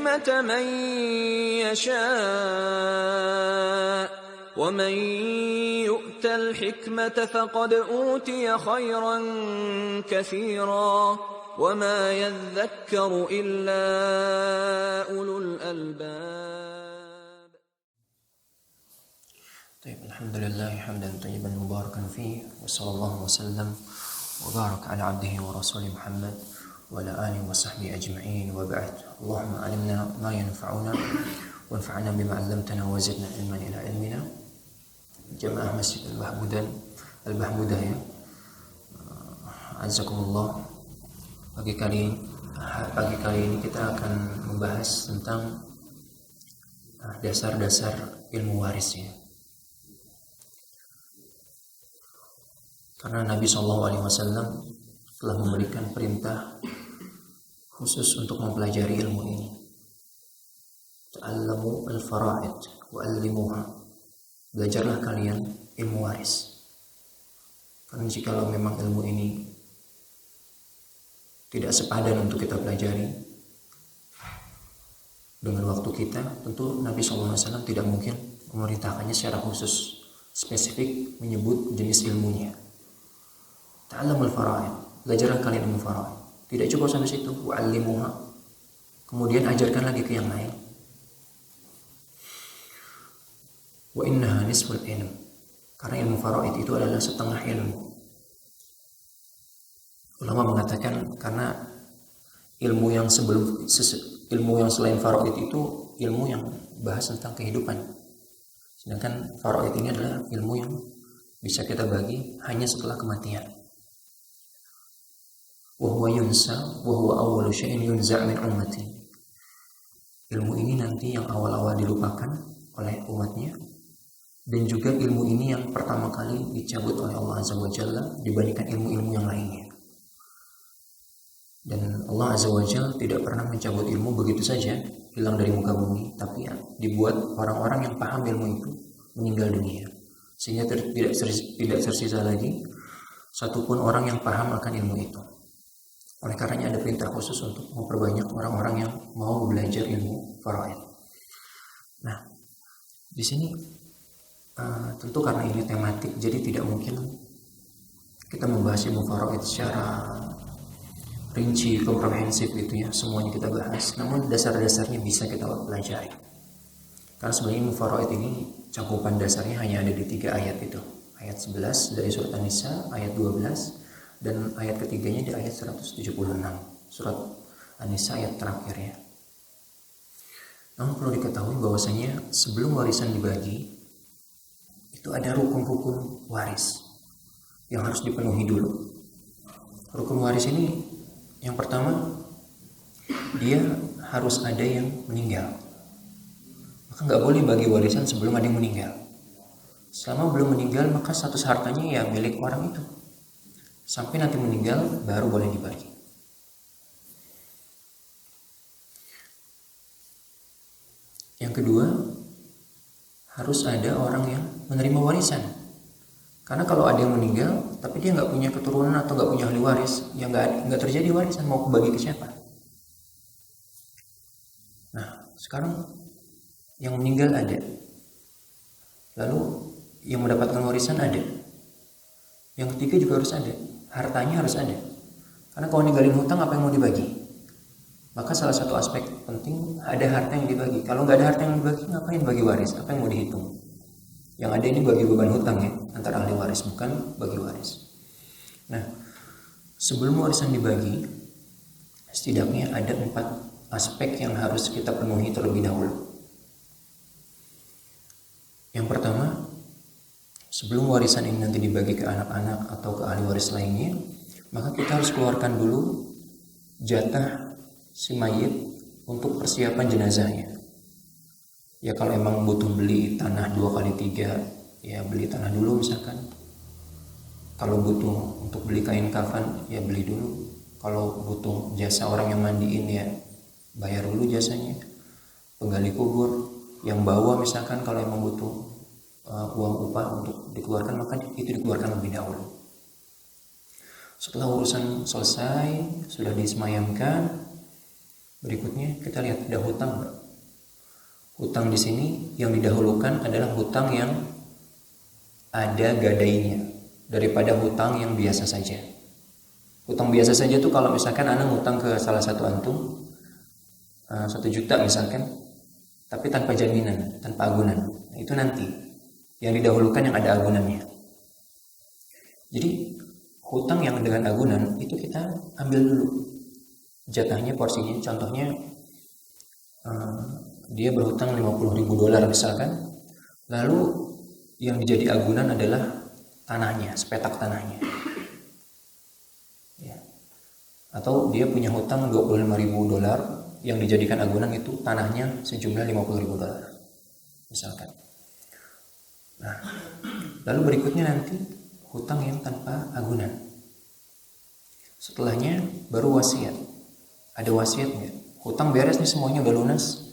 الحكمة من يشاء ومن يؤت الحكمة فقد أوتي خيرا كثيرا وما يذكر إلا أولو الألباب. طيب الحمد لله حمدا طيبا مباركا فيه وصلى الله وسلم وبارك على عبده ورسوله محمد وعلى آله وصحبه أجمعين وبعد. اللهم علمنا ما ينفعنا وانفعنا بما علمتنا وزدنا علما إلى علمنا. Jamaah Masjid Al-Bahmudah ya, azakumullah. Pagi kali ini kita akan membahas tentang dasar-dasar ilmu waris ya. Karena Nabi SAW telah memberikan perintah khusus untuk mempelajari ilmu ini. Ta'allamu al-fara'id wa 'allimuha. Belajarlah kalian ilmu waris. Karena jikalau memang ilmu ini tidak sepadan untuk kita pelajari dengan waktu kita, tentu Nabi SAW tidak mungkin memerintahkannya secara khusus, spesifik menyebut jenis ilmunya. Ta'allamul fara'id, belajarlah kalian ilmu fara'id. Tidak cukup sampai situ, wa'allimuha. Kemudian ajarkan lagi ke yang lain. Wa innaha nisful ilm. Karena ilmu fara'id itu adalah setengah ilmu. Ulama mengatakan karena ilmu yang selain fara'id itu ilmu yang bahas tentang kehidupan. Sedangkan fara'id ini adalah ilmu yang bisa kita bagi hanya setelah kematian. Wa huwa yunsa wa huwa awwalu syai'in yunza' min ummati. Ilmu ini nanti yang awal-awal dilupakan oleh umatnya, dan juga ilmu ini yang pertama kali dicabut oleh Allah Azza wa Jalla dibandingkan ilmu-ilmu yang lainnya. Dan Allah Azza wa Jalla tidak pernah mencabut ilmu begitu saja, hilang dari muka bumi, tapi ya, dibuat orang-orang yang paham ilmu itu meninggal dunia, sehingga tidak tersisa lagi satupun orang yang paham akan ilmu itu. Oleh karenanya ada perintah khusus untuk memperbanyak orang-orang yang mau belajar ilmu faraid. Nah, di sini tentu karena ini tematik, jadi tidak mungkin kita membahas ilmu faraid secara rinci, komprehensif gitu ya, semuanya kita bahas. Namun dasar-dasarnya bisa kita pelajari. Karena sebenarnya ilmu faraid ini cakupan dasarnya hanya ada di 3 ayat itu. Ayat 11 dari surat An-Nisa, ayat 12, dan ayat ketiganya di ayat 176. Surat An-Nisa ayat terakhir ya. Namun perlu diketahui bahwasanya sebelum warisan dibagi, itu ada rukun-rukun waris yang harus dipenuhi dulu. Rukun waris ini yang pertama, dia harus ada yang meninggal. Maka nggak boleh bagi warisan sebelum ada yang meninggal. Selama belum meninggal, maka status hartanya ya milik orang itu. Sampai nanti meninggal baru boleh dibagi. Yang kedua, harus ada orang yang menerima warisan. Karena kalau ada yang meninggal tapi dia nggak punya keturunan atau nggak punya ahli waris, ya nggak terjadi warisan, mau bagi ke siapa? Nah, sekarang yang meninggal ada, lalu yang mendapatkan warisan ada, yang ketiga juga harus ada, hartanya harus ada. Karena kalau ninggalin hutang, apa yang mau dibagi? Maka salah satu aspek penting ada harta yang dibagi. Kalau nggak ada harta yang dibagi, ngapain bagi waris? Apa yang mau dihitung? Yang ada ini bagi beban hutang ya, antara ahli waris, bukan bagi waris. Nah, sebelum warisan dibagi, setidaknya ada 4 aspek yang harus kita penuhi terlebih dahulu. Yang pertama, sebelum warisan ini nanti dibagi ke anak-anak atau ke ahli waris lainnya, maka kita harus keluarkan dulu jatah si mayit untuk persiapan jenazahnya. Ya kalau emang butuh beli tanah 2x3, ya beli tanah dulu misalkan. Kalau butuh untuk beli kain kafan, ya beli dulu. Kalau butuh jasa orang yang mandiin, ya bayar dulu jasanya. Penggali kubur, yang bawa misalkan kalau emang butuh uang upah untuk dikeluarkan, maka itu dikeluarkan lebih dahulu. Setelah urusan selesai, sudah disemayamkan, Berikutnya kita lihat ada hutang nggak? Hutang di sini yang didahulukan adalah hutang yang ada gadainya daripada hutang yang biasa saja. Hutang biasa saja tuh kalau misalkan Anda ngutang ke salah satu antum 1 juta misalkan, tapi tanpa jaminan, tanpa agunan. Nah, itu nanti yang didahulukan yang ada agunannya. Jadi hutang yang dengan agunan itu kita ambil dulu jatahnya, porsinya. Contohnya dia berhutang $50.000 misalkan, lalu yang dijadi agunan adalah tanahnya, sepetak tanahnya ya. Atau dia punya hutang $25.000, yang dijadikan agunan itu tanahnya sejumlah $50.000 misalkan. Nah, lalu berikutnya nanti hutang yang tanpa agunan. Setelahnya baru wasiat. Ada wasiat nggak? Hutang beres nih, semuanya udah lunas.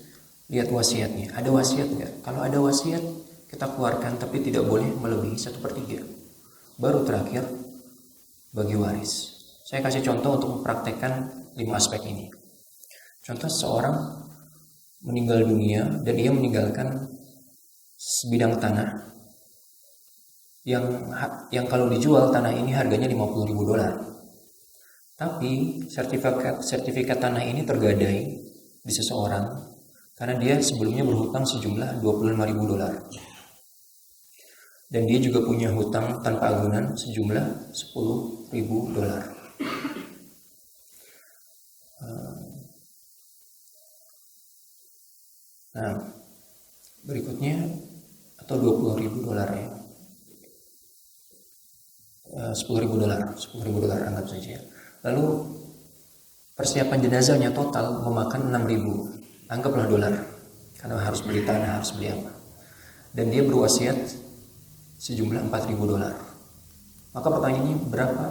Lihat wasiatnya, ada wasiat nggak? Kalau ada wasiat, kita keluarkan, tapi tidak boleh melebihi 1/3. Baru terakhir bagi waris. Saya kasih contoh untuk mempraktekkan 5 aspek ini. Contoh, seorang meninggal dunia dan ia meninggalkan sebidang tanah yang kalau dijual tanah ini harganya $50.000. Tapi sertifikat tanah ini tergadai di seseorang karena dia sebelumnya berhutang sejumlah $25.000. Dan dia juga punya hutang tanpa agunan sejumlah $10.000. Nah, berikutnya atau $20.000 ya. $10.000 anggap saja. Lalu persiapan jenazahnya total memakan $6.000. Anggaplah dolar, karena harus beli tanah, harus beli apa. Dan dia berwasiat sejumlah $4.000. Maka pertanyaannya, berapa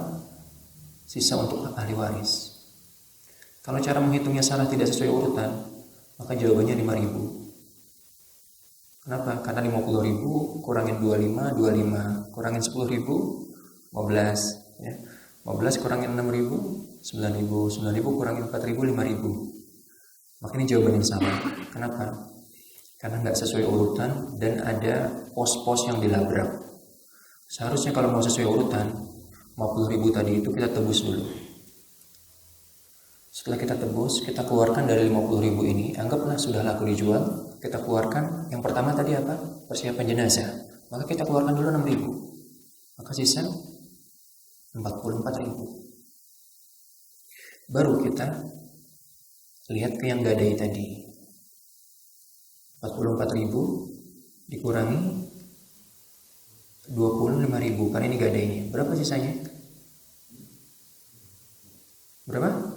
sisa untuk ahli waris? Kalau cara menghitungnya salah, tidak sesuai urutan, maka jawabannya 5.000. Kenapa? Karena 50.000 kurangin 25 kurangin 10.000 15 ya. 15 kurangin 6.000 9.000 kurangin 4.000 5.000. Maka ini jawaban yang salah. Kenapa? Karena nggak sesuai urutan dan ada pos-pos yang dilabrak. Seharusnya kalau mau sesuai urutan, 50.000 tadi itu kita tebus dulu. Setelah kita tebus, kita keluarkan dari 50.000 ini, anggaplah sudah laku dijual, kita keluarkan yang pertama tadi apa? Persiapan jenazah. Maka kita keluarkan dulu 6.000. Maka sisa 44.000. Baru kita lihat ke yang gadai tadi. 44.000 dikurangi 25.000, karena ini gadainya. Berapa sisanya? Berapa?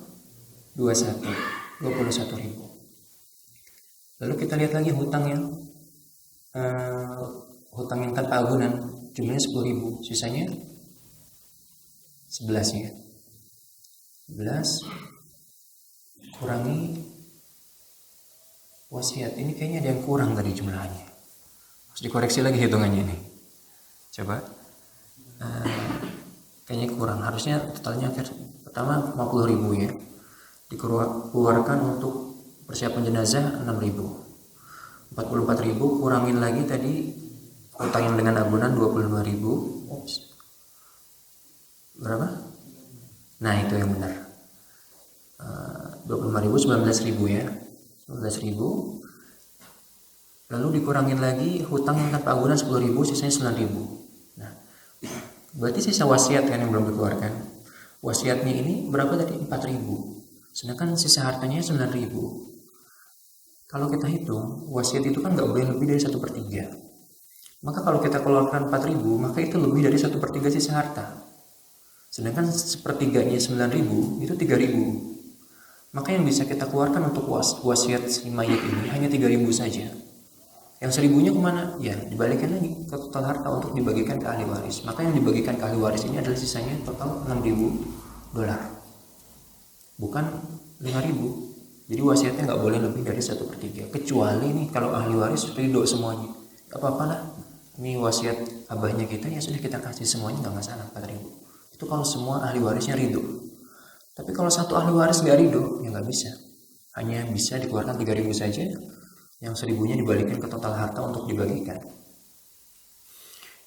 21.000. Lalu kita lihat lagi hutang yang tanpa agunan, jumlahnya 10.000, sisanya 11 ya. 11 kurangi wasiat, ini kayaknya ada yang kurang dari jumlahnya, harus dikoreksi lagi hitungannya nih. Coba kayaknya kurang, harusnya totalnya pertama 50.000 ya, dikeluarkan untuk persiapan jenazah 6.000. 44.000 kurangin lagi tadi hutang yang dengan agunan 25.000. Berapa? Nah, itu yang benar. 25.000 19.000 ya. 19.000. Lalu dikurangin lagi hutang yang tanpa agunan 10.000, sisanya 9.000. Nah, berarti sisa wasiat kan yang belum dikeluarkan. Wasiatnya ini berapa tadi? 4.000. Sedangkan sisa hartanya 9.000. Kalau kita hitung, wasiat itu kan nggak boleh lebih dari 1/3. Maka kalau kita keluarkan 4.000, maka itu lebih dari 1/3 sisa harta. Sedangkan sepertiganya 9.000 itu 3.000. Maka yang bisa kita keluarkan untuk wasiat si mayit ini hanya 3.000 saja. Yang 1.000-nya kemana? Ya dibalikin lagi ke total harta untuk dibagikan ke ahli waris. Maka yang dibagikan ke ahli waris ini adalah sisanya total $6.000, bukan 5.000. Jadi wasiatnya nggak boleh lebih dari 1/3. Kecuali nih kalau ahli waris ridho semuanya, gak apa-apalah, ini wasiat abahnya kita, ya sudah kita kasih semuanya, nggak masalah 4.000. Itu kalau semua ahli warisnya ridho. Tapi kalau satu ahli waris nggak ridho, ya nggak bisa. hanya bisa dikeluarkan 3.000 saja, yang 1.000-nya dibalikin ke total harta untuk dibagikan.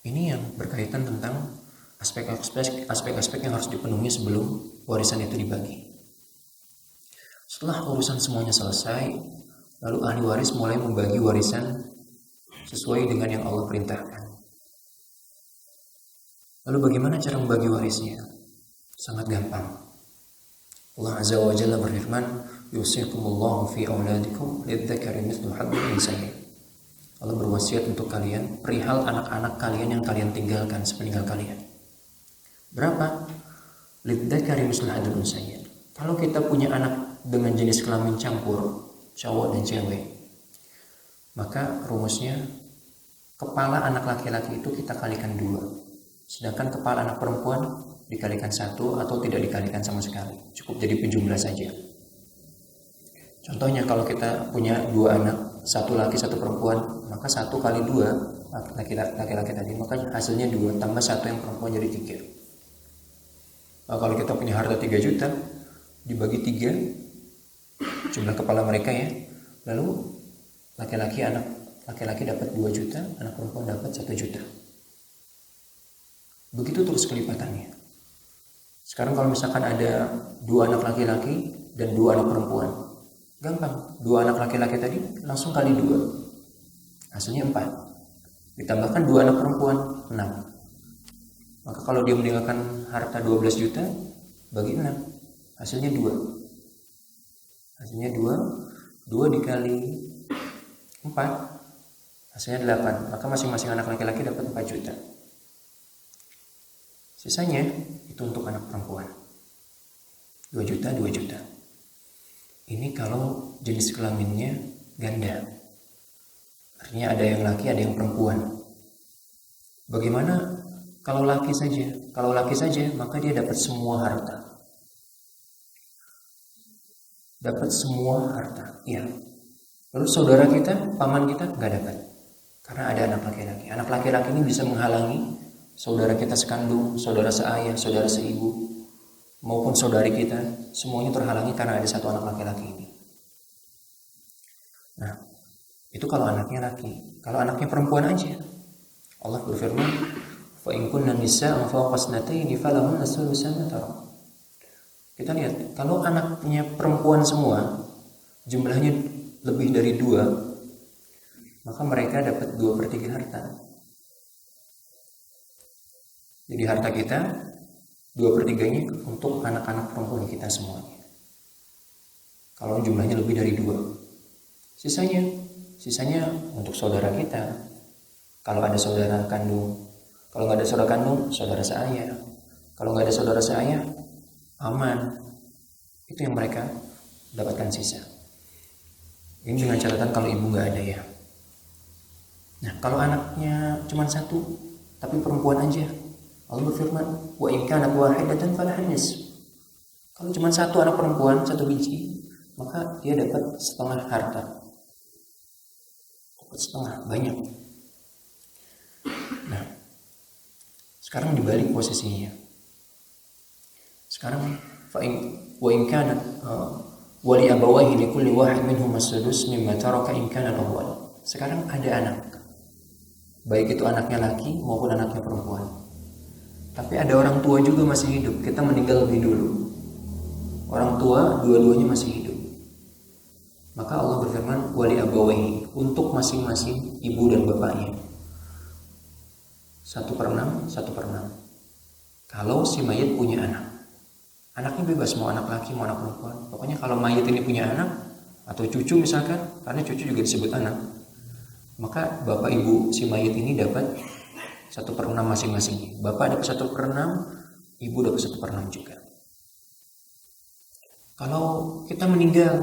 Ini yang berkaitan tentang aspek-aspek yang harus dipenuhi sebelum warisan itu dibagi. Setelah urusan semuanya selesai, lalu ahli waris mulai membagi warisan sesuai dengan yang Allah perintahkan. Lalu bagaimana cara membagi warisnya? Sangat gampang. Allah Azza wa Jalla berfirman, yusikumullahu fi auladikum lidzakari mithlu hadzil unsayayn. Allah berwasiat untuk kalian perihal anak-anak kalian yang kalian tinggalkan sepeninggal kalian. Berapa? Lidzakari mithlu hadzil unsayayn. Kalau kita punya anak dengan jenis kelamin campur, cowok dan cewek, maka rumusnya kepala anak laki-laki itu kita kalikan 2, sedangkan kepala anak perempuan dikalikan 1 atau tidak dikalikan sama sekali, cukup jadi penjumlah saja. Contohnya kalau kita punya 2 anak, 1 laki 1 perempuan, maka 1 kali 2 laki-laki tadi, maka hasilnya 2 tambah 1 yang perempuan jadi 3. Kalau kita punya harta 3 juta dibagi 3 jumlah kepala mereka ya, lalu laki-laki dapat 2 juta, anak perempuan dapat 1 juta. Begitu terus kelipatannya. Sekarang kalau misalkan ada 2 anak laki-laki dan 2 anak perempuan, gampang. 2 anak laki-laki tadi langsung kali 2, hasilnya 4. Ditambahkan 2 anak perempuan, 6. Maka kalau dia meninggalkan harta 12 juta bagi 6, hasilnya 2. Hasilnya 2 dikali 4, hasilnya 8. Maka masing-masing anak laki-laki dapat 4 juta. Sisanya itu untuk anak perempuan, 2 juta, 2 juta. Ini kalau jenis kelaminnya ganda, artinya ada yang laki, ada yang perempuan. Bagaimana kalau laki saja? Kalau laki saja, maka dia dapat semua harta. Dapat semua harta, iya. Lalu saudara kita, paman kita nggak dapat, karena ada anak laki-laki. Anak laki-laki ini bisa menghalangi saudara kita sekandung, saudara seayah, saudara seibu, maupun saudari kita, semuanya terhalangi karena ada 1 anak laki-laki ini. Nah, itu kalau anaknya laki. Kalau anaknya perempuan aja, Allah berfirman, fa in kunna nisa'an fawqa ithnataini falahunna thulutsu ma tarak. Kita lihat, kalau anaknya perempuan semua, jumlahnya lebih dari 2, maka mereka dapat 2/3 harta. Jadi harta kita 2/3-nya untuk anak-anak perempuan kita semuanya. Kalau jumlahnya lebih dari 2, sisanya untuk saudara kita. Kalau ada saudara kandung, kalau nggak ada saudara kandung, saudara seayah. Kalau nggak ada saudara seayah, aman. Itu yang mereka dapatkan sisa. Ini dengan catatan kalau ibu nggak ada ya. Nah, kalau anaknya cuma 1, tapi perempuan aja, Allah berfirman, wa in kanat wahidatan falaha nisf. Kalau cuma 1 anak perempuan, 1 biji, maka dia dapat setengah harta. Dapat setengah, banyak. Nah, sekarang dibalik posisinya. Sekarang wa in kanat wali abawaihi likulli wahid minhum as-sudus mimma taraka in kana al-awwal. Sekarang ada anak, baik itu anaknya laki maupun anaknya perempuan. Tapi ada orang tua juga masih hidup, kita meninggal lebih dulu. Orang tua dua-duanya masih hidup. Maka Allah berfirman, wali abawaihi, untuk masing-masing ibu dan bapaknya. 1/6, 1/6. Kalau si mayit punya anak, anaknya bebas mau anak laki mau anak perempuan. Pokoknya kalau mayit ini punya anak atau cucu misalkan, karena cucu juga disebut anak, maka bapak ibu si mayit ini dapat 1/6 masing-masing. Bapak dapat 1/6, ibu dapat 1/6 juga. Kalau kita meninggal,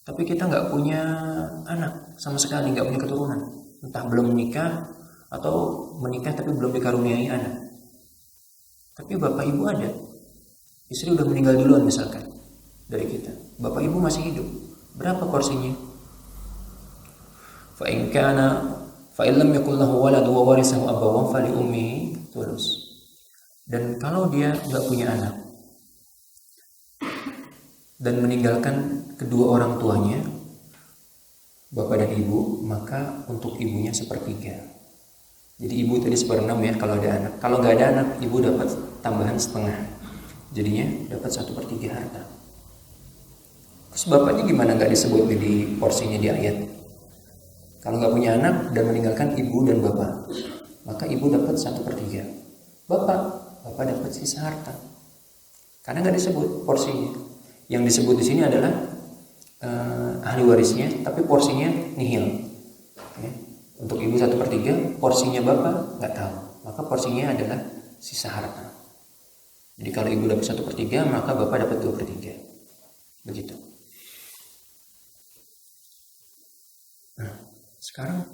tapi kita nggak punya anak sama sekali, nggak punya keturunan, entah belum menikah atau menikah tapi belum dikaruniai anak, tapi bapak ibu ada, istri udah meninggal duluan misalkan dari kita, bapak ibu masih hidup, berapa porsinya? Fa in lam yakul lahu walad wa warisahu abawan fali ummihi thuluts. Dan kalau dia nggak punya anak dan meninggalkan kedua orang tuanya, bapak dan ibu, maka untuk ibunya sepertiga. Jadi ibu tadi 1/6 ya kalau ada anak. Kalau nggak ada anak, ibu dapat tambahan setengah. Jadinya dapat 1/3 harta. Terus bapaknya gimana nggak disebut di porsinya di ayat? Kalau nggak punya anak dan meninggalkan ibu dan bapak, maka ibu dapat 1/3. Bapak dapat sisa harta. Karena nggak disebut porsinya. Yang disebut di sini adalah ahli warisnya, tapi porsinya nihil. Ya. Untuk ibu 1/3, porsinya bapak nggak tahu. Maka porsinya adalah sisa harta. Jadi kalau ibu dapat 1/3, maka bapak dapat 2/3. Begitu. Nah, sekarang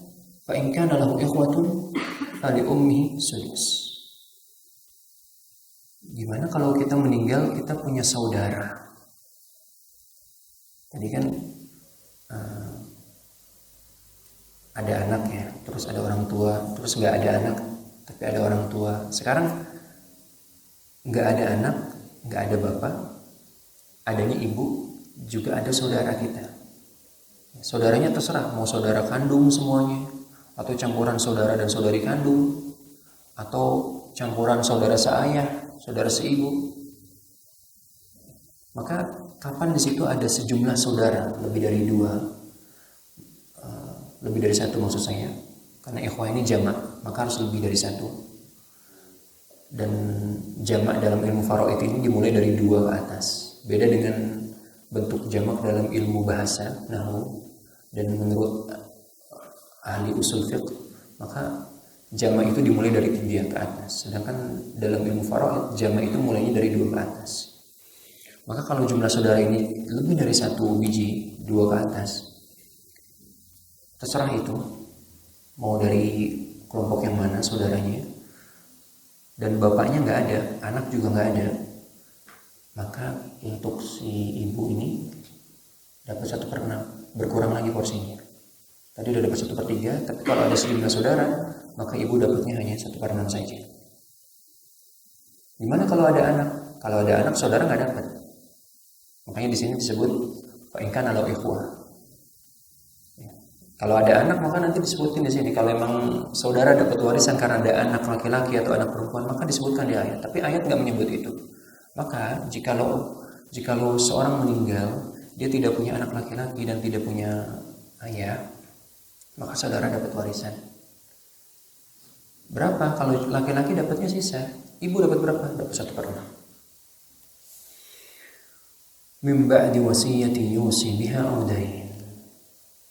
fa in kana lahu ikhwatun fali ummihi sudus. Gimana kalau kita meninggal, kita punya saudara? Tadi kan ada anak ya, terus ada orang tua, terus nggak ada anak, tapi ada orang tua. Sekarang nggak ada anak, nggak ada bapak, adanya ibu, juga ada saudara kita. Saudaranya terserah, mau saudara kandung semuanya, atau campuran saudara dan saudari kandung, atau campuran saudara seayah, saudara seibu. Maka kapan di situ ada sejumlah saudara, lebih dari 2, lebih dari 1 maksud saya, karena ikhwah ini jamak, maka harus lebih dari 1. Dan jamak dalam ilmu faraid ini dimulai dari 2 ke atas. Beda dengan bentuk jamak dalam ilmu bahasa, nahwu, dan menurut ahli usul fiqh, maka jamak itu dimulai dari 3 ke atas. Sedangkan dalam ilmu faraid, jamak itu mulainya dari 2 ke atas. Maka kalau jumlah saudara ini lebih dari 1 biji, 2 ke atas, terserah itu mau dari kelompok yang mana saudaranya, dan bapaknya nggak ada, anak juga nggak ada, maka untuk si ibu ini dapat 1/6, berkurang lagi porsinya. Tadi udah dapat 1/3, tapi kalau ada sejumlah saudara, maka ibu dapatnya hanya 1/6 saja. Gimana kalau ada anak? Kalau ada anak, saudara nggak dapat. Makanya di sini disebut fa in kana lahu ikhwah. Ya. Kalau ada anak, maka nanti disebutin di sini. Kalau memang saudara dapat warisan karena ada anak laki-laki atau anak perempuan, maka disebutkan di ayat. Tapi ayat nggak menyebut itu. Maka jikalau seorang meninggal, dia tidak punya anak laki-laki dan tidak punya ayah, maka saudara dapat warisan. Berapa? Kalau laki-laki dapatnya sisa, ibu dapat berapa? Dapat 1/6. Min ba'di wasiyatin yusi biha aw dain.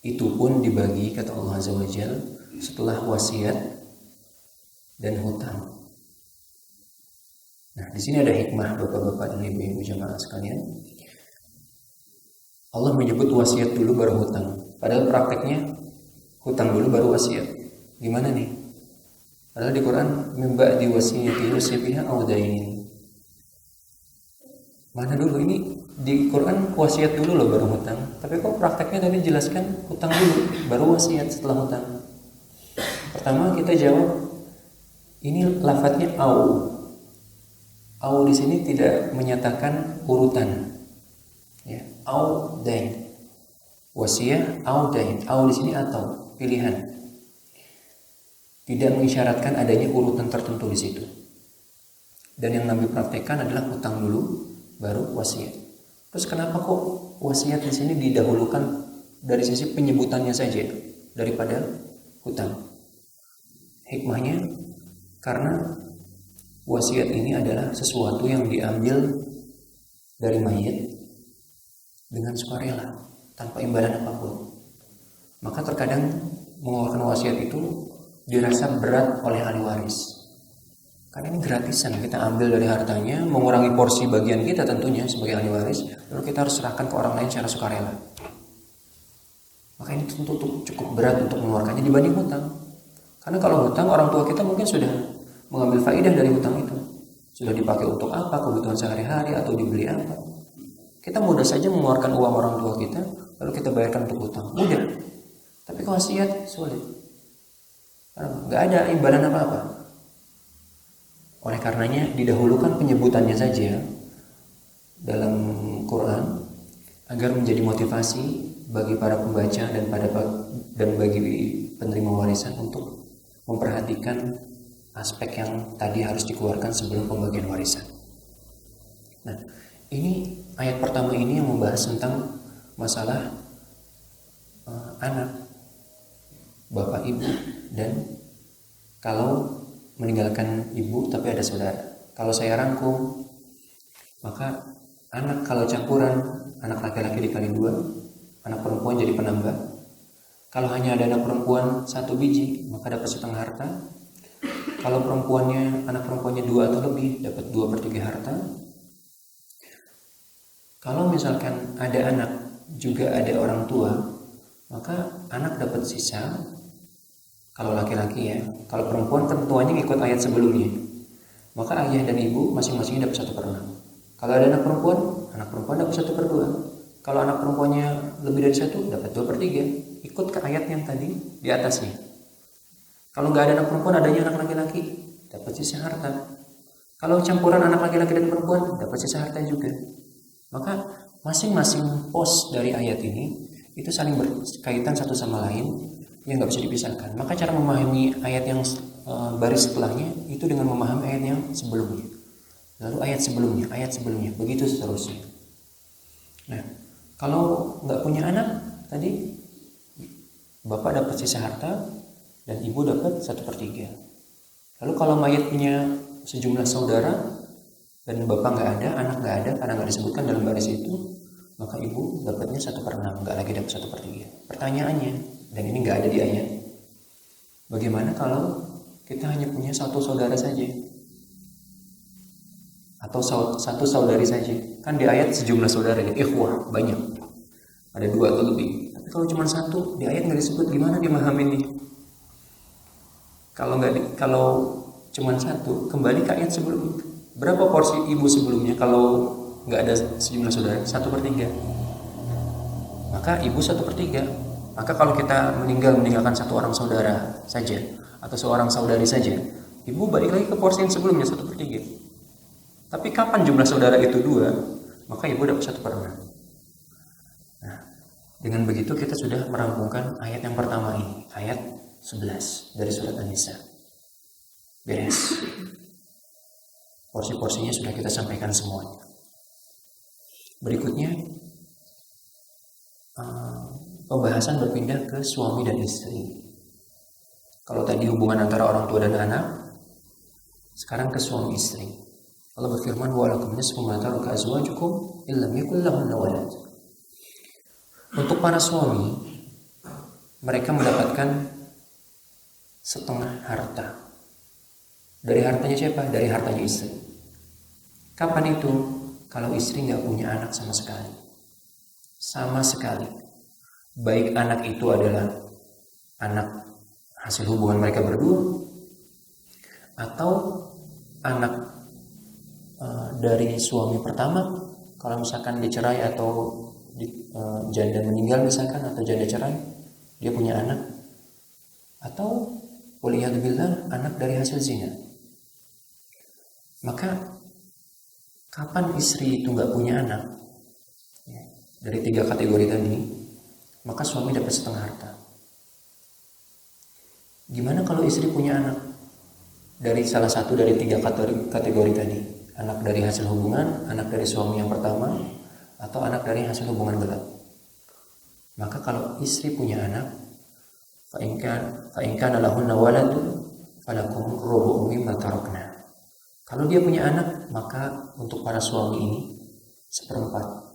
Itu pun dibagi, kata Allah Azza wa Jalla, setelah wasiat dan hutang. Nah, di sini ada hikmah bapak-bapak dan ibu-ibu jamaah sekalian. Allah menyebut wasiat dulu baru hutang. Padahal prakteknya hutang dulu baru wasiat. Gimana nih? Padahal di Quran min ba'di wasiyatin yusi biha aw dain. Mana dulu ini? Di Quran wasiat dulu loh baru hutang. Tapi kok prakteknya tadi jelaskan hutang dulu baru wasiat setelah hutang. Pertama kita jawab, ini lafadznya au. Au di sini tidak menyatakan urutan. Ya, au dain. Wasiat au dain. Au di sini atau pilihan. Tidak mengisyaratkan adanya urutan tertentu di situ. Dan yang Nabi praktekkan adalah hutang dulu baru wasiat. Terus kenapa kok wasiat di sini didahulukan dari sisi penyebutannya saja daripada hutang? Hikmahnya karena wasiat ini adalah sesuatu yang diambil dari mayit dengan sukarela tanpa imbalan apapun. Maka terkadang mengeluarkan wasiat itu dirasa berat oleh ahli waris. Karena ini gratisan, kita ambil dari hartanya, mengurangi porsi bagian kita tentunya sebagai ahli waris, lalu kita harus serahkan ke orang lain secara sukarela. Maka ini tentu cukup berat untuk mengeluarkannya dibanding hutang. Karena kalau hutang, orang tua kita mungkin sudah mengambil faidah dari hutang itu. Sudah dipakai untuk apa, kebutuhan sehari-hari, atau dibeli apa. Kita mudah saja mengeluarkan uang orang tua kita, lalu kita bayarkan untuk hutang. Mudah. Tapi kalau wasiat, sulit. Karena nggak ada imbalan apa-apa. Oleh karenanya didahulukan penyebutannya saja dalam Quran agar menjadi motivasi bagi para pembaca dan bagi penerima warisan untuk memperhatikan aspek yang tadi harus dikeluarkan sebelum pembagian warisan. Nah, ini ayat pertama ini yang membahas tentang masalah anak, bapak, ibu, dan kalau meninggalkan ibu tapi ada saudara. Kalau saya rangkum, maka anak kalau campuran, anak laki-laki dikali 2, anak perempuan jadi penambah. Kalau hanya ada anak perempuan 1 biji, maka dapat setengah harta. Kalau anak perempuannya 2 atau lebih, dapat 2/3 harta. Kalau misalkan ada anak juga ada orang tua, maka anak dapat sisa. Kalau laki-laki ya, kalau perempuan tentuannya ngikut ayat sebelumnya, maka ayah dan ibu masing-masingnya dapat 1/6. Kalau ada anak perempuan dapat 1/2. Kalau anak perempuannya lebih dari 1, dapat 2/3. Ikut ke ayat yang tadi di atasnya. Kalau nggak ada anak perempuan, adanya anak laki-laki, dapat sisa harta. Kalau campuran anak laki-laki dan perempuan, dapat sisa harta juga. Maka masing-masing pos dari ayat ini itu saling berkaitan satu sama lain, yang nggak bisa dipisahkan. Maka cara memahami ayat yang baris setelahnya itu dengan memahami ayat yang sebelumnya, lalu ayat sebelumnya, begitu seterusnya. Nah, kalau nggak punya anak tadi, bapak dapat sisa harta dan ibu dapat 1/3. Lalu kalau mayat punya sejumlah saudara dan bapak nggak ada, anak nggak ada karena nggak disebutkan dalam baris itu, maka ibu dapatnya 1/6, nggak lagi dapat 1/3. Pertanyaannya, dan ini nggak ada di ayat, bagaimana kalau kita hanya punya 1 saudara saja atau 1 saudari saja? Kan di ayat sejumlah saudara ya, ikhwah banyak, ada 2 atau lebih. Tapi kalau cuma 1 di ayat nggak disebut, gimana dia memahaminya? Kalau cuma 1, kembali ke ayat sebelum itu. Berapa porsi ibu sebelumnya kalau nggak ada sejumlah saudara? 1/3. Maka ibu 1/3. Maka kalau kita meninggalkan 1 orang saudara saja atau seorang saudari saja, ibu balik lagi ke porsi yang sebelumnya 1/3. Tapi kapan jumlah saudara itu 2, maka ibu dapat 1/6. Nah, dengan begitu kita sudah merampungkan ayat yang pertama ini, ayat 11 dari surat An-Nisa. Beres. Porsi-porsinya sudah kita sampaikan semuanya. Berikutnya pembahasan berpindah ke suami dan istri. Kalau tadi hubungan antara orang tua dan anak, sekarang ke suami istri. Allah berfirman, wa lakum nisfu ma taraka azwajukum illam yakul lahunna walad. Untuk para suami, mereka mendapatkan setengah harta. Dari hartanya siapa? Dari hartanya istri. Kapan itu? Kalau istri nggak punya anak sama sekali. Sama sekali. Baik anak itu adalah anak hasil hubungan mereka berdua, atau anak dari suami pertama, kalau misalkan dicerai atau janda meninggal misalkan, atau janda cerai, dia punya anak, atau waliyadzubillah anak dari hasil zina. Maka kapan istri itu nggak punya anak, dari 3 kategori tadi, maka suami dapat setengah harta. Gimana kalau istri punya anak dari salah satu dari 3 kategori tadi? Anak dari hasil hubungan, anak dari suami yang pertama, atau anak dari hasil hubungan gelap. Maka kalau istri punya anak, fa in kana lahunna waladun falakum rubu'u mimma tarakna. Kalau dia punya anak, maka untuk para suami ini 1/4.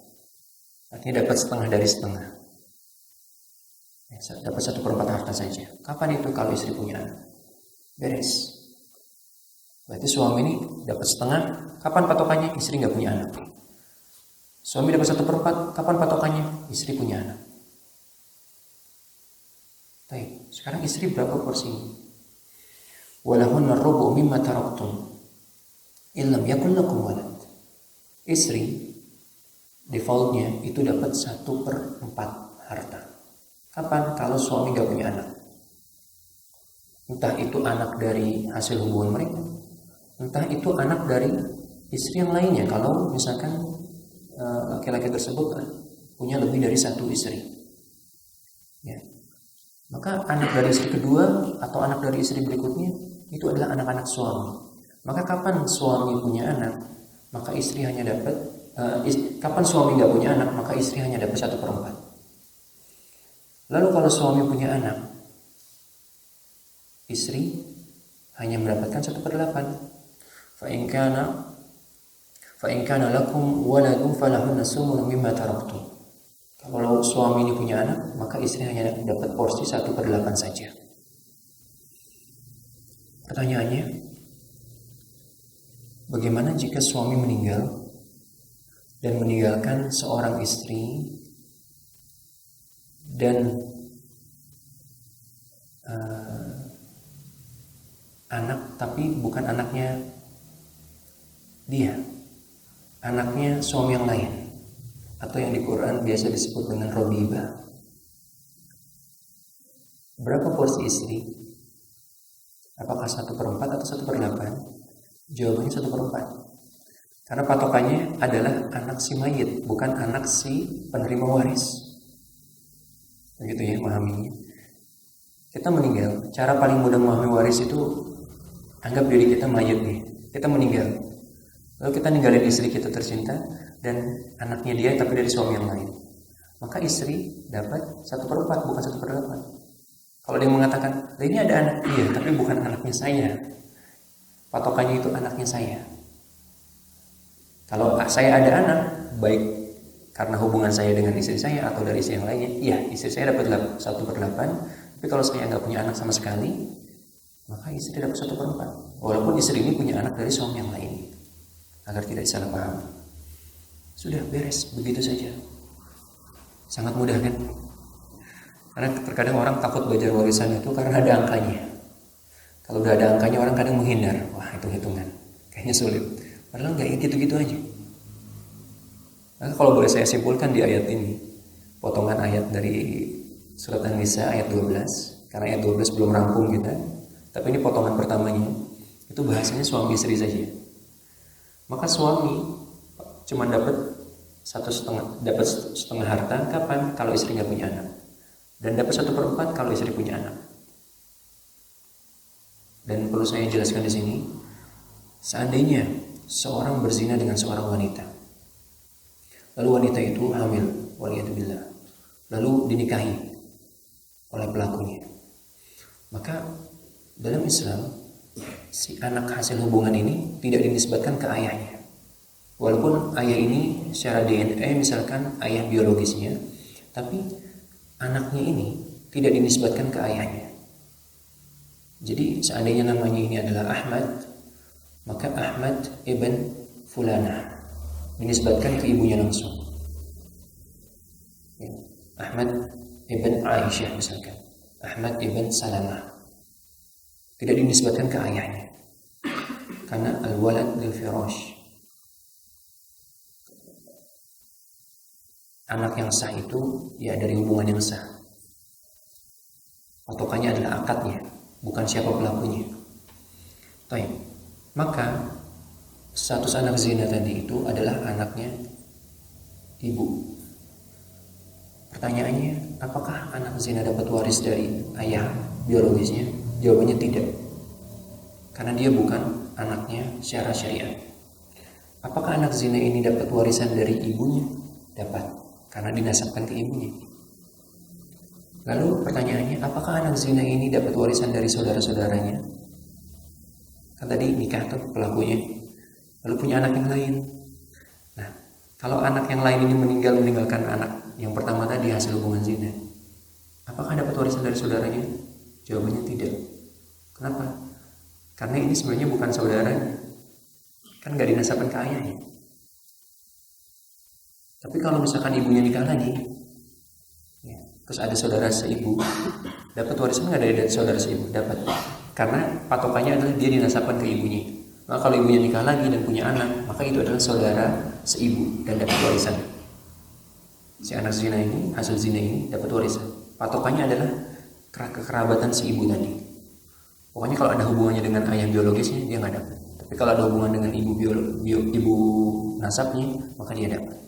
Artinya dapat setengah dari setengah. Dapat 1/4 harta saja. Kapan itu kalau istri punya anak? Beres. Berarti suami ini dapat setengah. Kapan patokannya? Istri nggak punya anak. Suami dapat 1/4. Kapan patokannya? Istri punya anak. Baik. Sekarang istri berapa porsinya? Walahunna rubu'u mimma taraktum illam yakul lakum walad. Istri defaultnya itu dapat 1/4 harta. Kapan? Kalau suami gak punya anak. Entah itu anak dari hasil hubungan mereka, entah itu anak dari istri yang lainnya. Kalau misalkan laki-laki tersebut punya lebih dari satu istri. Ya. Maka anak dari istri kedua atau anak dari istri berikutnya itu adalah anak-anak suami. Maka kapan suami punya anak, maka istri hanya dapat kapan suami nggak punya anak, maka istri hanya dapat 1/4. Lalu kalau suami punya anak, istri hanya mendapatkan 1/8. Fa in kana lakum waladun falahunna sumunu mimma taraktum. Kalau suami ini punya anak, maka istri hanya dapat porsi 1/8 saja. Pertanyaannya, bagaimana jika suami meninggal dan meninggalkan seorang istri dan anak, tapi bukan anaknya dia, anaknya suami yang lain, atau yang di Quran biasa disebut dengan robibah. Berapa porsi istri? Apakah 1/4 atau 1/8? Jawabannya 1/4. Karena patokannya adalah anak si mayit, bukan anak si penerima waris. Begitu ya memahaminya. Kita meninggal, cara paling mudah memahami waris itu, anggap diri kita mayit nih. Kita meninggal. Lalu kita ninggalin istri kita tercinta dan anaknya dia tapi dari suami yang lain. Maka istri dapat 1/4 bukan 1/8. Kalau dia mengatakan, ini ada anak, iya, tapi bukan anaknya saya. Patokannya itu anaknya saya. Kalau saya ada anak, baik karena hubungan saya dengan istri saya atau dari istri yang lainnya, iya, istri saya dapat 1/8. Tapi kalau saya nggak punya anak sama sekali, maka istri dapat 1/4. Walaupun istri ini punya anak dari suami yang lain, agar tidak salah paham. Sudah beres, begitu saja. Sangat mudah kan? Karena terkadang orang takut belajar warisan itu karena ada angkanya. Kalau udah ada angkanya orang kadang menghindar. Wah, hitung-hitungan kayaknya sulit. Padahal nggak gitu-gitu aja. Maka kalau boleh saya simpulkan di ayat ini, potongan ayat dari surat An-Nisa ayat 12, karena ayat 12 belum rampung kita, tapi ini potongan pertamanya, itu bahasanya suami istri saja. Maka suami cuma dapat setengah harta kapan? Kalau istri nggak punya anak, dan dapat 1/4 kalau istri punya anak. Dan perlu saya jelaskan di sini, seandainya seorang berzina dengan seorang wanita, lalu wanita itu hamil, waliyadzubillah, lalu dinikahi oleh pelakunya, maka dalam Islam si anak hasil hubungan ini tidak dinisbatkan ke ayahnya. Walaupun ayah ini secara DNA misalkan ayah biologisnya, tapi anaknya ini tidak dinisbatkan ke ayahnya. Jadi seandainya namanya ini adalah Ahmad, maka Ahmad ibn Fulanah dinisbatkan ke ibunya langsung. Ya. Ahmad ibn Aisyah misalkan, Ahmad ibn Salamah, tidak dinisbatkan ke ayahnya. Karena al-walad lil firash, anak yang sah itu ya dari hubungan yang sah. Patokannya adalah akadnya, bukan siapa pelakunya. Baik. Maka status anak zina tadi itu adalah anaknya ibu. Pertanyaannya, apakah anak zina dapat waris dari ayah biologisnya? Jawabannya tidak. Karena dia bukan anaknya secara syariat. Apakah anak zina ini dapat warisan dari ibunya? Dapat, karena dinasabkan ke ibunya. Lalu pertanyaannya, apakah anak zina ini dapat warisan dari saudara-saudaranya? Kan tadi nikah tuh pelakunya, lalu punya anak yang lain. Nah, kalau anak yang lain ini meninggalkan anak yang pertama tadi hasil hubungan zina, apakah dapat warisan dari saudaranya? Jawabannya tidak. Kenapa? Karena ini sebenarnya bukan saudaranya, kan gak dinasabkan ke ayahnya. Tapi kalau misalkan ibunya nikah lagi, ya, terus ada saudara seibu, dapat warisan nggak dari saudara seibu? Dapat, karena patokannya adalah dia dinasabkan ke ibunya. Maka kalau ibunya nikah lagi dan punya anak, maka itu adalah saudara seibu dan dapat warisan. Si anak zina ini, hasil zina ini dapat warisan. Patokannya adalah kekerabatan si ibu tadi. Pokoknya kalau ada hubungannya dengan ayah biologisnya dia nggak dapat. Tapi kalau ada hubungan dengan ibu nasabnya, maka dia dapat.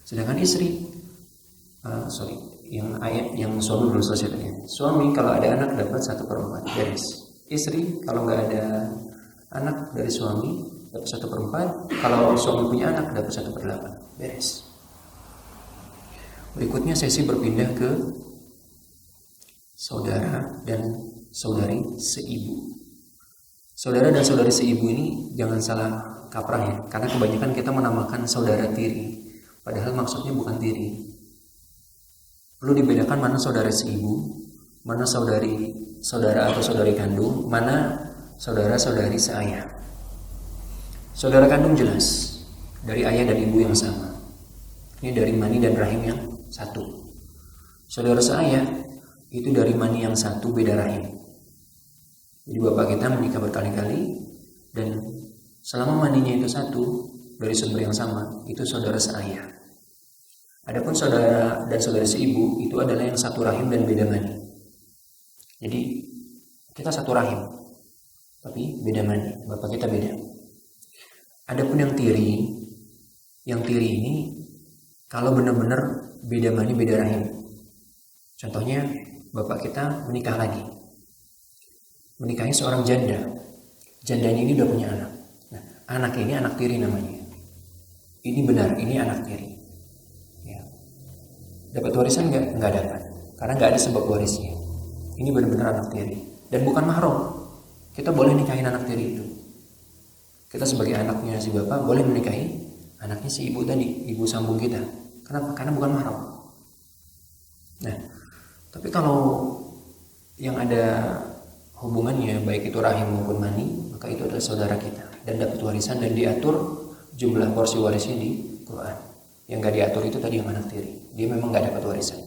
Sedangkan istri yang ayat yang suami belum selesai tadi. Suami kalau ada anak dapat 1/4, beres. Istri kalau nggak ada anak dari suami dapat 1/4. Kalau suami punya anak dapat 1/8, beres. Berikutnya sesi berpindah ke saudara dan saudari seibu. Saudara dan saudari seibu ini jangan salah kaprah ya, karena kebanyakan kita menamakan saudara tiri, padahal maksudnya bukan tiri. Perlu dibedakan mana saudara seibu, mana saudara atau saudari kandung, mana saudara-saudari seayah. Saudara kandung jelas dari ayah dan ibu yang sama. Ini dari mani dan rahim yang satu. Saudara seayah itu dari mani yang satu beda rahim. Jadi bapak kita menikah berkali-kali dan selama maninya itu satu dari sumber yang sama, itu saudara seayah. Adapun saudara dan saudari seibu itu adalah yang satu rahim dan beda mani. Jadi kita satu rahim, tapi beda mani, bapak kita beda. Adapun yang tiri ini kalau benar-benar beda mani beda rahim. Contohnya bapak kita menikah lagi, menikahi seorang janda. Jandanya ini udah punya anak. Nah, anak ini anak tiri namanya. Ini benar, ini anak tiri. Ya. Dapat warisan nggak? Nggak dapat, karena nggak ada sebab warisnya. Ini benar-benar anak tiri dan bukan mahram. Kita boleh nikahin anak tiri itu. Kita sebagai anaknya si bapak boleh menikahi anaknya si ibu tadi, ibu sambung kita. Kenapa? Karena bukan mahram. Nah, tapi kalau yang ada hubungannya baik itu rahim maupun mani, maka itu adalah saudara kita dan dapat warisan dan diatur jumlah porsi warisnya di Quran. Yang gak diatur itu tadi yang anak tiri, dia memang gak dapat warisan.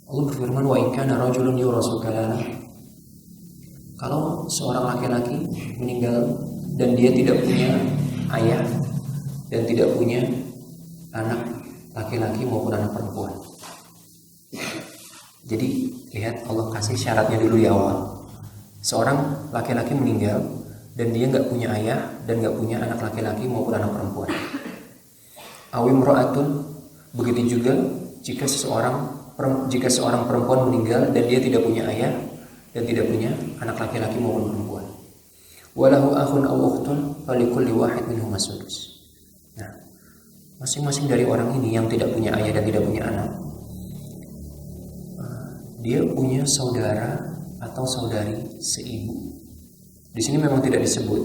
Allah berfirman, wa in kana rajulun yurasu kalala. Kalau seorang laki-laki meninggal dan dia tidak punya ayah dan tidak punya anak laki-laki maupun anak perempuan. Jadi lihat Allah kasih syaratnya dulu di awal. Seorang laki-laki meninggal dan dia nggak punya ayah dan nggak punya anak laki-laki maupun anak perempuan. Awim ro'atun, begitu juga jika seorang perempuan meninggal dan dia tidak punya ayah dan tidak punya anak laki-laki maupun perempuan. Walahu akhun aw ukhtun falikulli wahid minhum as-sudus. Nah, masing-masing dari orang ini yang tidak punya ayah dan tidak punya anak, dia punya saudara atau saudari seibu. Di sini memang tidak disebut,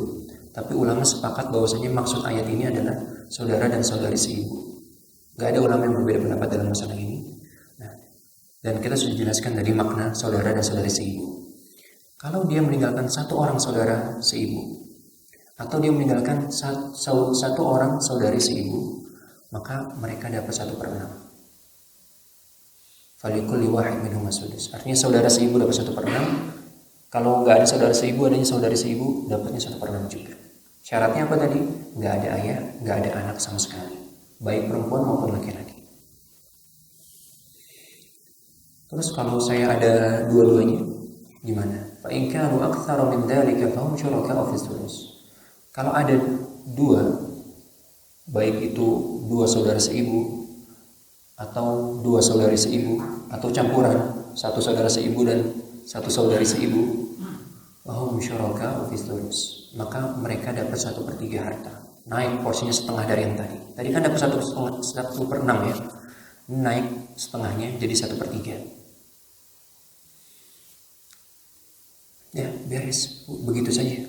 tapi ulama sepakat bahwasanya maksud ayat ini adalah saudara dan saudari seibu. Gak ada ulama yang berbeda pendapat dalam masalah ini. Nah, dan kita sudah jelaskan tadi makna saudara dan saudari seibu. Kalau dia meninggalkan satu orang saudara seibu, atau dia meninggalkan satu orang saudari seibu, maka mereka dapat 1/6. Falikulli wahid minhum as-sudus. Artinya saudara seibu dapat 1/6. Kalau nggak ada saudara seibu, adanya saudari seibu, dapatnya 1/6 juga. Syaratnya apa tadi? Nggak ada ayah, nggak ada anak sama sekali, baik perempuan maupun laki-laki. Terus kalau saya ada dua-duanya, gimana? Fa in kanu aktsara min dzalika fahum syuraka'u fis sulus. Kalau ada dua, baik itu dua saudara seibu atau dua saudari seibu atau campuran satu saudara seibu dan satu saudari seibu, wahum syuraka'u fis sulus, maka mereka dapat 1/3 harta, naik porsinya setengah dari yang tadi. Tadi kan dapat 1/6 ya, naik setengahnya jadi 1/3. Ya, beres, begitu saja.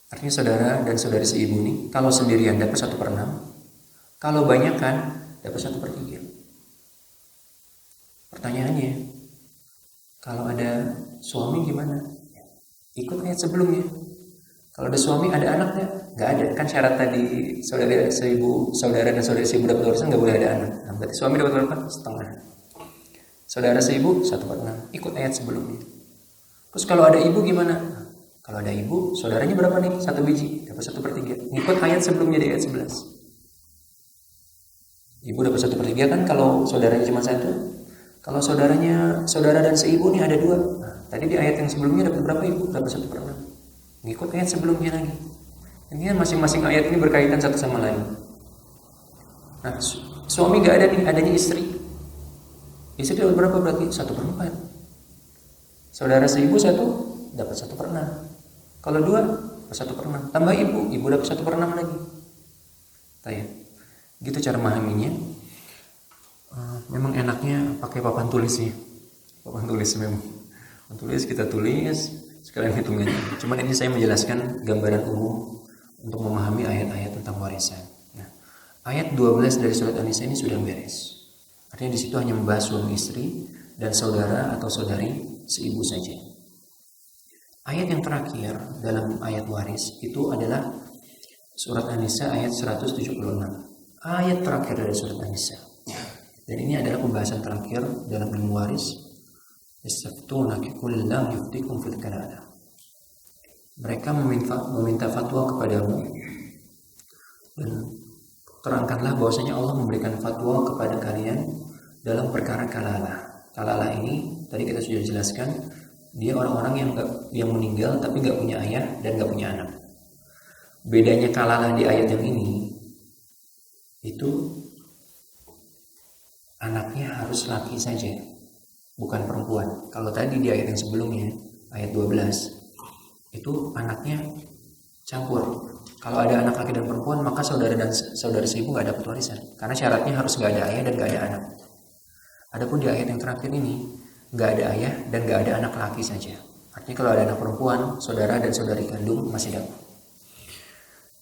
Artinya saudara dan saudari seibu ini kalau sendirian dapat 1/6, kalau banyak kan dapat 1/3. Pertanyaannya, kalau ada suami gimana? Ikut ayat sebelumnya. Kalau ada suami, ada anaknya? Nggak ada. Kan syarat tadi saudara dan saudari seibu dapat warisan, nggak boleh ada anak. Nah, berarti suami dapat berapa? Setengah. Saudara seibu 1/6. Ikut ayat sebelumnya. Terus kalau ada ibu gimana? Kalau ada ibu, saudaranya berapa nih? 1 biji, dapat 1/3. Ikut ayat sebelumnya di ayat 11. Ibu dapat 1/3 kan kalau saudaranya cuma 1. Kalau saudara dan seibu nih ada 2. Nah, tadi di ayat yang sebelumnya dapat berapa ibu? Dapat 1/6. Ngikut ayat sebelumnya lagi. Ini masing-masing ayat ini berkaitan satu sama lain. Nah, suami nggak ada nih, adanya istri. Istri dapat berapa berarti? 1/4. Saudara seibu satu dapat 1/6. Kalau dua 1/6. Tambah ibu dapat 1/6 lagi. Tanya. Gitu cara memahaminya. Memang enaknya pakai papan tulis sih. Papan tulis memang. Papan tulis kita tulis sekalian hitungannya. Cuman ini saya menjelaskan gambaran umum untuk memahami ayat-ayat tentang warisan. Nah, ayat 12 dari surat An-Nisa ini sudah beres. Artinya di situ hanya membahas suami istri dan saudara atau saudari seibu saja. Ayat yang terakhir dalam ayat waris itu adalah surat An-Nisa ayat 176. Ayat terakhir dari surat An-Nisa. Dan ini adalah pembahasan terakhir dalam ilmu waris. Yastaftunaka qul la yuftikum fil kalala. Mereka meminta fatwa kepadamu dan terangkanlah bahwasanya Allah memberikan fatwa kepada kalian dalam perkara kalala. Kalala ini tadi kita sudah jelaskan, dia orang-orang yang meninggal tapi nggak punya ayah dan nggak punya anak. Bedanya kalala di ayat yang ini itu anaknya harus laki saja, bukan perempuan. Kalau tadi di ayat yang sebelumnya, ayat 12, itu anaknya campur. Kalau ada anak laki dan perempuan, maka saudara dan saudara seibu nggak dapat warisan, karena syaratnya harus nggak ada ayah dan nggak ada anak. Adapun di ayat yang terakhir ini, nggak ada ayah dan nggak ada anak laki saja. Artinya kalau ada anak perempuan, saudara dan saudari kandung masih dapat.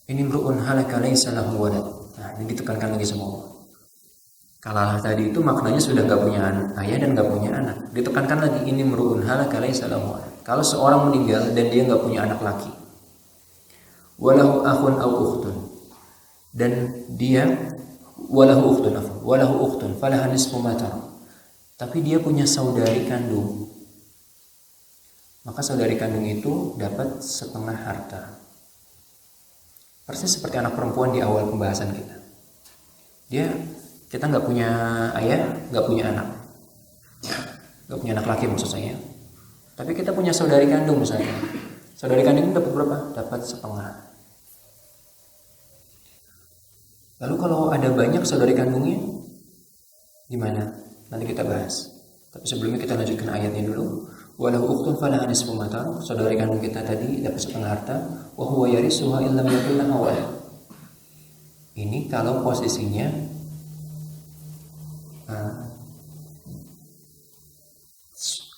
Ini mru'un halaka laisa lahu walad. Nah, ini ditekankan lagi semua. Kalalah tadi itu maknanya sudah nggak punya ayah dan nggak punya anak. Ditekankan lagi, ini mru'un halaka laisa lahu walad. Kalau seorang meninggal dan dia nggak punya anak laki, walahu akhun aw ukhtun, dan dia walahu ukhtun falaha nisfu ma tarak, tapi dia punya saudari kandung, maka saudari kandung itu dapat setengah harta. Persis seperti anak perempuan di awal pembahasan kita. Kita nggak punya ayah, nggak punya anak, nggak punya anak laki maksud saya. Tapi kita punya saudari kandung misalnya. Saudari kandung dapat berapa? Dapat setengah. Lalu kalau ada banyak saudari kandungnya, gimana? Nanti kita bahas. Tapi sebelumnya kita lanjutkan ayatnya dulu. Walahu ukhtun falaha nisfu ma tarak. Saudari kandung kita tadi dapat setengah harta. Wa huwa yarisuha illam yakul lahu walad. Ini kalau posisinya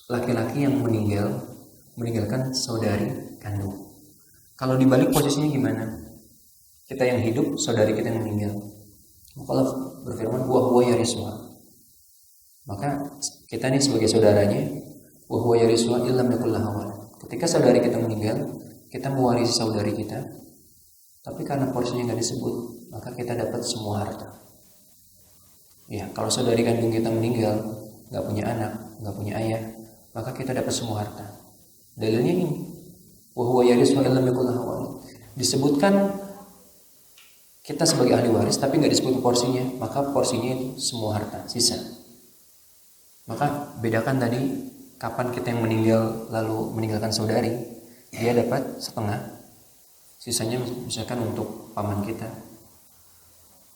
laki-laki yang meninggalkan saudari kandung. Kalau dibalik posisinya gimana? Kita yang hidup, saudari kita yang meninggal. Maka Allah berfirman, wa huwa yarisuha. Maka kita nih sebagai saudaranya, wa huwa yarisuha illam yakul lahu walad. Ketika saudari kita meninggal, kita mewarisi saudari kita. Tapi karena porsinya nggak disebut, maka kita dapat semua harta. Ya, kalau saudari kandung kita meninggal, nggak punya anak, nggak punya ayah, maka kita dapat semua harta. Dalilnya ini, wa huwa yarisuha illam yakul lahu walad. Disebutkan kita sebagai ahli waris, tapi nggak disebut porsinya, maka porsinya itu semua harta, sisa. Maka bedakan tadi kapan kita yang meninggal lalu meninggalkan saudari, dia dapat setengah, sisanya misalkan untuk paman kita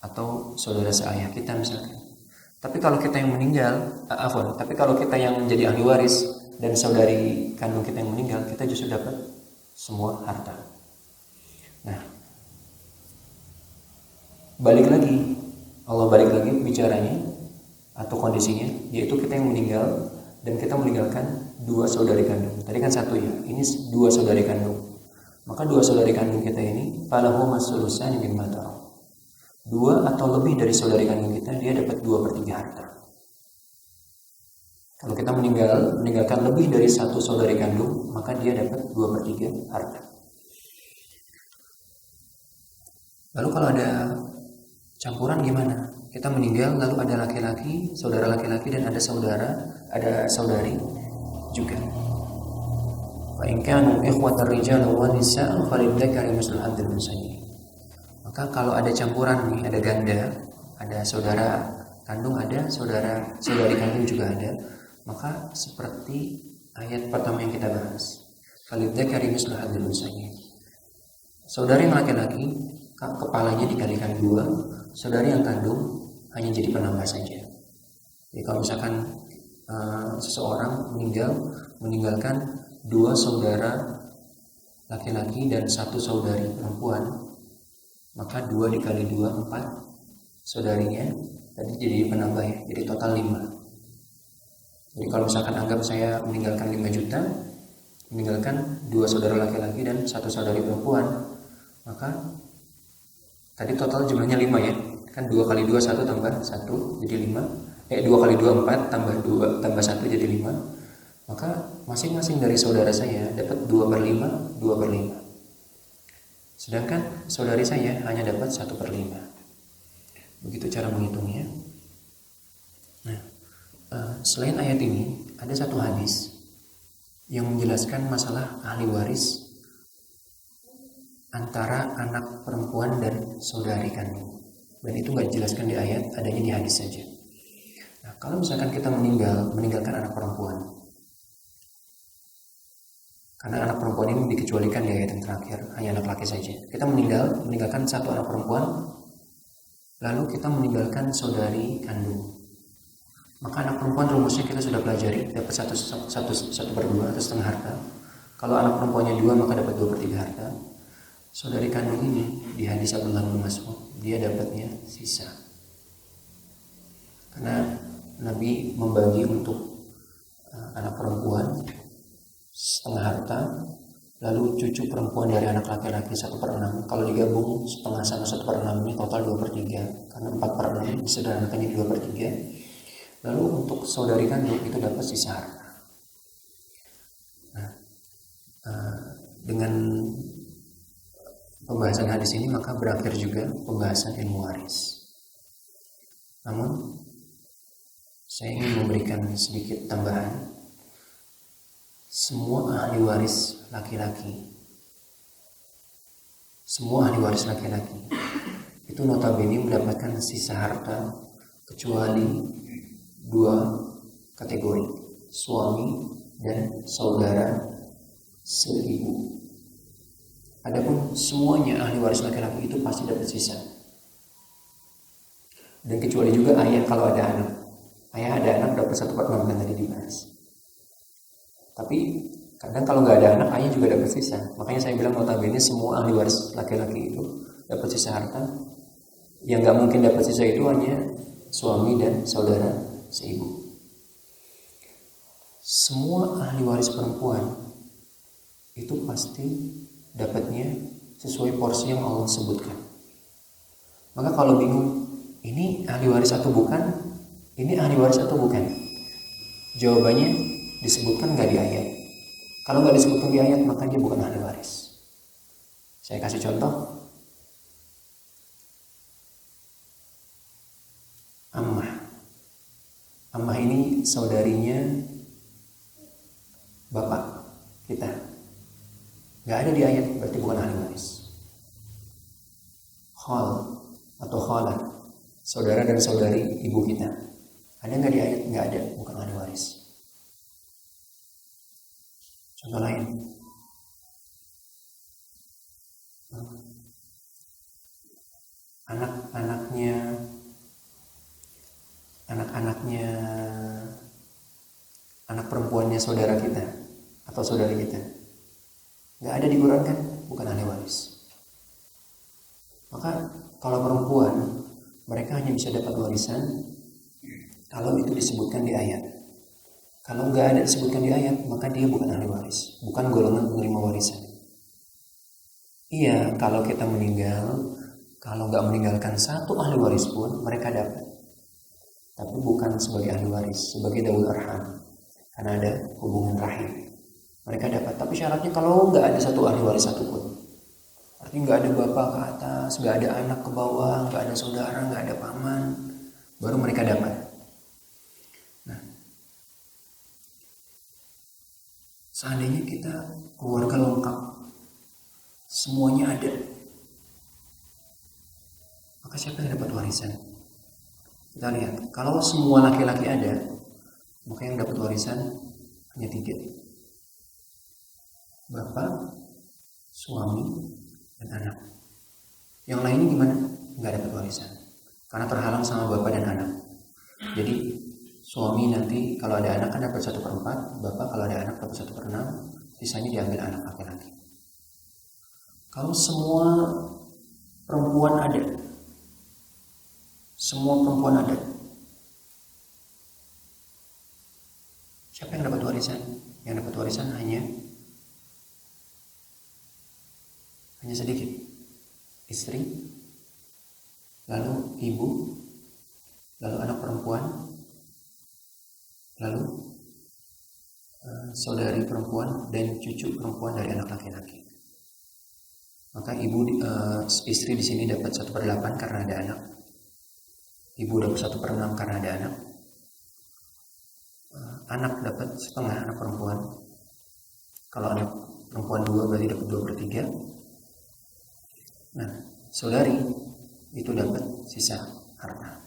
atau saudara seayah kita misalkan. Tapi kalau kita yang meninggal, tapi kalau kita yang menjadi ahli waris dan saudari kandung kita yang meninggal, kita justru dapat semua harta. Nah, Allah balik lagi bicaranya atau kondisinya, yaitu kita yang meninggal dan kita meninggalkan dua saudari kandung. Tadi kan satu ya, ini dua saudari kandung. Maka dua saudari kandung kita ini falahu masulusan mimma tarak. Dua atau lebih dari saudari kandung kita, dia dapat 2/3 harta. Kalau kita meninggalkan lebih dari satu saudari kandung, maka dia dapat 2/3 harta. Lalu kalau ada campuran gimana? Kita meninggal lalu ada laki-laki, saudara laki-laki dan ada saudari juga. Fa in kanu ikhwatar rijal wan nisa falidzakari mislu hadzal unsayayn. Maka kalau ada campuran nih, ada ganda, ada saudara kandung, ada saudari kandung juga ada, maka seperti ayat pertama yang kita bahas, falidzakari mislu hadzal unsayayn. Saudari yang laki-laki kepalanya dikalikan 2, saudari yang kandung hanya jadi penambah saja. Jadi kalau misalkan seseorang meninggalkan 2 saudara laki-laki dan 1 saudari perempuan, maka 2 dikali 2 4 saudarinya, tadi jadi penambah ya, jadi total 5. Jadi kalau misalkan anggap saya meninggalkan 5 juta, meninggalkan 2 saudara laki-laki dan 1 saudari perempuan, maka tadi total jumlahnya 5 ya, kan 2 kali 2 1 tambah 1 jadi 5, 2 kali 2 4 tambah 2 tambah 1 jadi 5, maka masing-masing dari saudara saya dapat 2/5, 2/5. Sedangkan saudari saya hanya dapat 1/5. Begitu cara menghitungnya. Nah, selain ayat ini ada satu hadis yang menjelaskan masalah ahli waris antara anak perempuan dan saudari kandung, dan itu nggak dijelaskan di ayat, adanya di hadis saja. Nah, kalau misalkan kita meninggalkan anak perempuan, karena anak perempuan ini dikecualikan di ayat yang terakhir, hanya anak laki saja. Kita meninggalkan 1 anak perempuan, lalu kita meninggalkan saudari kandung. Maka anak perempuan rumusnya kita sudah pelajari, dapat 1/2 atau setengah harta. Kalau anak perempuannya 2 maka dapat 2/3 harta. Saudari kandung ini di hadis Abdullah bin Mas'ud, dia dapatnya sisa. Karena Nabi membagi untuk anak perempuan setengah harta, lalu cucu perempuan dari anak laki-laki 1/6. Kalau digabung setengah sama 1/6 ini total 2/3, karena 4/6 disederhanakan jadi 2/3. Lalu untuk saudari kandung itu dapat sisa harta. Nah, dengan pembahasan hadis ini maka berakhir juga pembahasan ilmu waris. Namun saya ingin memberikan sedikit tambahan. Semua ahli waris laki-laki itu notabene mendapatkan sisa harta kecuali 2 kategori, suami dan saudara seibu. Adapun semuanya ahli waris laki-laki itu pasti dapat sisa. Dan kecuali juga ayah kalau ada anak. Ayah ada anak dapat 1/6 kan tadi dibahas. Tapi kadang kalau nggak ada anak, ayah juga dapat sisa. Makanya saya bilang notabene semua ahli waris laki-laki itu dapat sisa harta. Yang nggak mungkin dapat sisa itu hanya suami dan saudara seibu. Semua ahli waris perempuan itu pasti dapatnya sesuai porsi yang Allah sebutkan. Maka kalau bingung, ini ahli waris atau bukan? Ini ahli waris atau bukan? Jawabannya disebutkan nggak di ayat. Kalau nggak disebutkan di ayat, maka dia bukan ahli waris. Saya kasih contoh. Ammah ini saudarinya bapak kita. Nggak ada di ayat, berarti bukan ahli waris. Khal atau khalah, saudara dan saudari ibu kita. Ada nggak di ayat? Nggak ada, bukan ahli waris. Contoh lain. Anak perempuannya saudara kita atau saudari kita. Nggak ada di Quran kan? Bukan ahli waris. Maka kalau perempuan, mereka hanya bisa dapat warisan kalau itu disebutkan di ayat. Kalau nggak ada disebutkan di ayat, maka dia bukan ahli waris, bukan golongan penerima warisan. Iya, kalau kita meninggal, kalau nggak meninggalkan 1 ahli waris pun mereka dapat, tapi bukan sebagai ahli waris, sebagai dawul arham, karena ada hubungan rahim. Mereka dapat, tapi syaratnya kalau nggak ada 1 ahli waris satupun. Artinya nggak ada bapak ke atas, nggak ada anak ke bawah, nggak ada saudara, nggak ada paman, baru mereka dapat. Nah, seandainya kita keluarga lengkap, semuanya ada, maka siapa yang dapat warisan? Kita lihat, kalau semua laki-laki ada, maka yang dapat warisan hanya 3. Bapak, suami, dan anak. Yang lainnya gimana? Nggak dapat warisan, karena terhalang sama bapak dan anak. Jadi Suami nanti kalau ada anak kan dapat 1/4, bapak kalau ada anak dapat 1/6, sisanya diambil anak laki-laki. Kalau semua perempuan ada, siapa yang dapat warisan? Yang dapat warisan hanya sedikit. Istri, lalu ibu, lalu anak perempuan, lalu saudari perempuan dan cucu perempuan dari anak laki-laki. Maka istri di sini dapat 1/8 karena ada anak. Ibu dapat 1/6 karena ada anak. Anak dapat setengah, anak perempuan. Kalau anak perempuan 2 berarti dapat 2/3. Nah, saudari itu dapat sisa harta.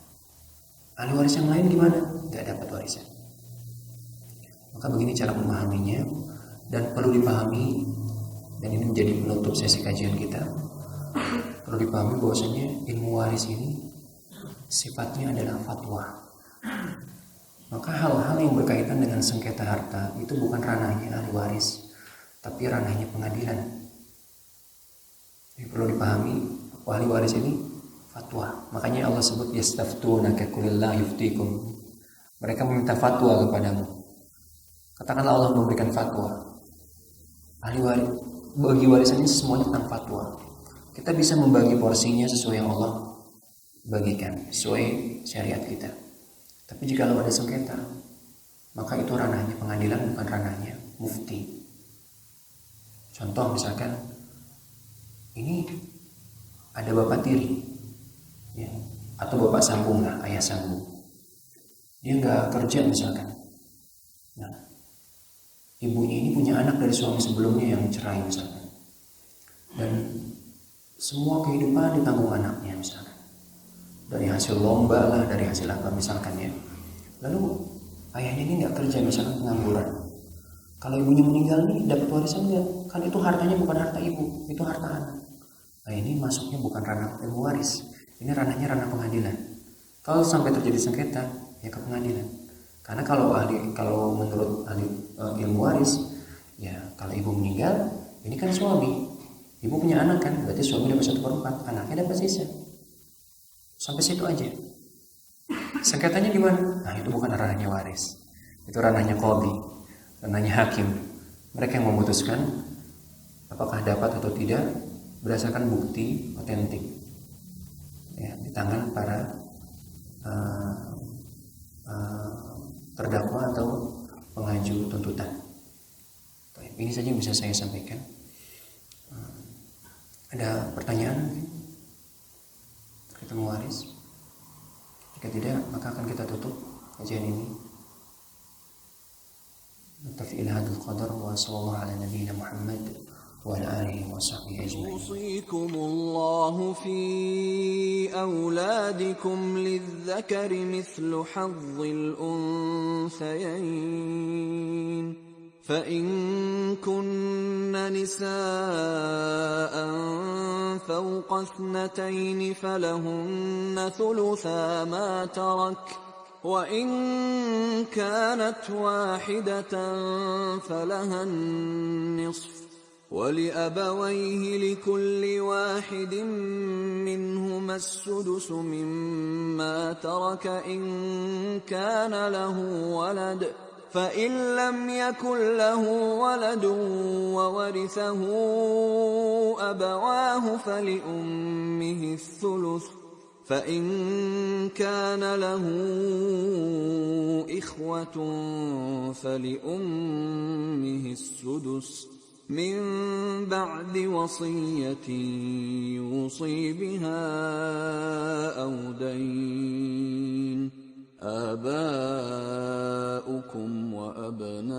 Ahli waris yang lain gimana? Tidak dapat warisan. Maka begini cara memahaminya, dan perlu dipahami, dan ini menjadi penutup sesi kajian kita. Perlu dipahami bahwasanya ilmu waris ini sifatnya adalah fatwa. Maka hal-hal yang berkaitan dengan sengketa harta itu bukan ranahnya ahli waris, tapi ranahnya pengadilan. Jadi perlu dipahami, ahli waris ini fatwa. Makanya Allah sebut yastaftunaka qulillahu yuftikum. Mereka meminta fatwa kepadamu. Katakanlah Allah memberikan fatwa. Ahli waris, bagi warisannya semuanya tentang fatwa. Kita bisa membagi porsinya sesuai yang Allah bagikan, sesuai syariat kita. Tapi jika ada sengketa, maka itu ranahnya pengadilan, bukan ranahnya mufti. Contoh misalkan, ini ada bapak tiri, ya, atau bapak sambung lah, ayah sambung. Dia nggak kerja misalkan. Nah, ibunya ini punya anak dari suami sebelumnya yang cerai misalkan, dan semua kehidupan ditanggung anaknya misalkan, dari hasil lomba lah, dari hasil apa misalkan ya. Lalu ayahnya ini nggak kerja misalkan, pengangguran. Kalau ibunya meninggal nih dapat warisan nggak? Kan itu hartanya bukan harta ibu, itu harta anak. Nah ini masuknya bukan ranah ilmu waris, ini ranahnya ranah pengadilan. Kalau sampai terjadi sengketa ya ke pengadilan. Karena kalau menurut ahli ilmu waris, ya kalau ibu meninggal, ini kan suami, ibu punya anak kan, berarti suami dapat 1/4, anaknya dapat sisa. Sampai situ aja. Sengketanya di mana? Nah itu bukan ranahnya waris, itu ranahnya qadhi, ranahnya hakim. Mereka yang memutuskan apakah dapat atau tidak berdasarkan bukti otentik, ya, di tangan para terdakwa atau pengaju tuntutan. Ini saja yang bisa saya sampaikan. Ada pertanyaan terkait waris? Jika tidak, maka akan kita tutup kajian ini. Nattafi ila hadzal qadar wa sallallahu ala nabiyyina Muhammad wa ala alihi wa sahbihi ajma'in. Yusikumullahu fi auladikum lidzakari mithlu hazzil unthayayn. فإن كن نساء فوق 2 فلهن ثلثا ما ترك، وإن كانت واحدة فلها النصف، ولأبويه لكل واحد منهما السدس مما ترك إن كان له ولد، فإن لم يكن له ولد وورثه أبواه فلأمه الثلث، فإن كان له إخوة فلأمه السدس من بعد وصية يوصي بها أو دين. آباؤكم وأبناؤكم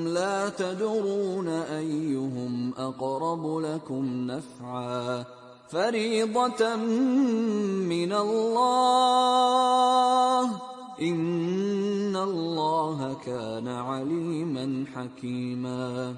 لا تدرون أيهم أقرب لكم نفعا فريضة من الله إن الله كان عليما حكيما.